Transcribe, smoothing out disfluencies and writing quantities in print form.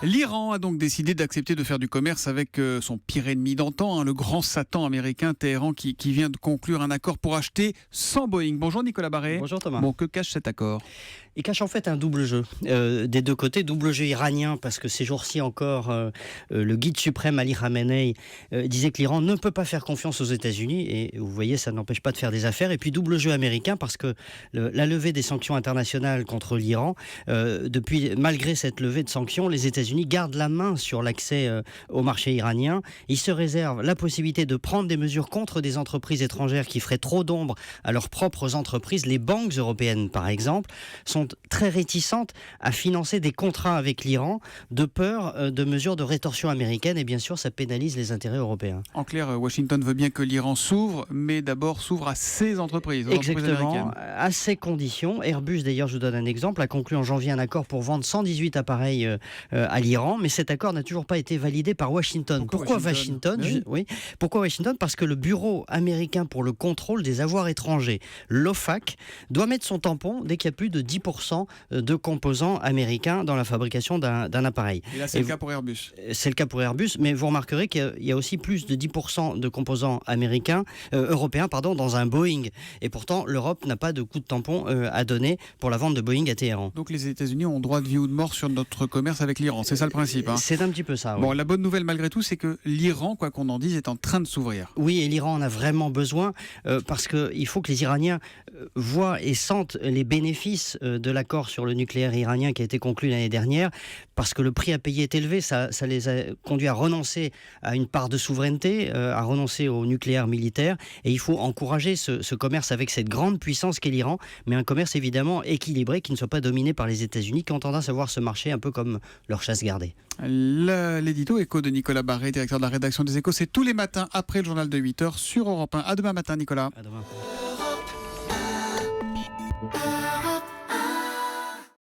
L'Iran a donc décidé d'accepter de faire du commerce avec son pire ennemi d'antan, le grand Satan américain Téhéran qui vient de conclure un accord pour acheter 100 Boeing. Bonjour Nicolas Barré. Bonjour Thomas. Bon, que cache cet accord ? Il cache en fait un double jeu des deux côtés, double jeu iranien parce que ces jours-ci encore le guide suprême Ali Khamenei disait que l'Iran ne peut pas faire confiance aux États-Unis et vous voyez ça n'empêche pas de faire des affaires. Et puis double jeu américain parce que la levée des sanctions internationales contre l'Iran, malgré cette levée de sanctions, les États-Unis gardent la main sur l'accès au marché iranien. Ils se réservent la possibilité de prendre des mesures contre des entreprises étrangères qui feraient trop d'ombre à leurs propres entreprises. Les banques européennes par exemple sont très réticentes à financer des contrats avec l'Iran de peur de mesures de rétorsion américaine et bien sûr ça pénalise les intérêts européens. En clair, Washington veut bien que l'Iran s'ouvre, mais d'abord s'ouvre à ses entreprises, Exactement, à ces conditions. Airbus d'ailleurs, je vous donne un exemple, a conclu en janvier un accord pour vendre 118 appareils à l'Iran, mais cet accord n'a toujours pas été validé par Washington. Pourquoi Washington ? Oui. Pourquoi Washington ? Parce que le Bureau américain pour le contrôle des avoirs étrangers, l'OFAC, doit mettre son tampon dès qu'il y a plus de 10% de composants américains dans la fabrication d'un appareil. Et là, c'est le cas pour Airbus. C'est le cas pour Airbus, mais vous remarquerez qu'il y a aussi plus de 10% de composants européens dans un Boeing. Et pourtant, l'Europe n'a pas de coup de tampon à donner pour la vente de Boeing à Téhéran. Donc les États-Unis ont droit de vie ou de mort sur notre commerce avec l'Iran. C'est ça le principe. C'est un petit peu ça. Oui. Bon, la bonne nouvelle malgré tout, c'est que l'Iran, quoi qu'on en dise, est en train de s'ouvrir. Oui, et l'Iran en a vraiment besoin parce qu'il faut que les Iraniens voient et sentent les bénéfices de l'accord sur le nucléaire iranien qui a été conclu l'année dernière, parce que le prix à payer est élevé, ça les a conduits à renoncer à une part de souveraineté, à renoncer au nucléaire militaire, et il faut encourager ce commerce avec cette grande puissance qu'est l'Iran, mais un commerce évidemment équilibré qui ne soit pas dominé par les États-Unis qui ont tendance à voir ce marché un peu comme leur chasse gardée. L'édito Écho de Nicolas Barré, directeur de la rédaction des Échos, c'est tous les matins après le journal de 8h sur Europe 1. À demain matin Nicolas. À demain.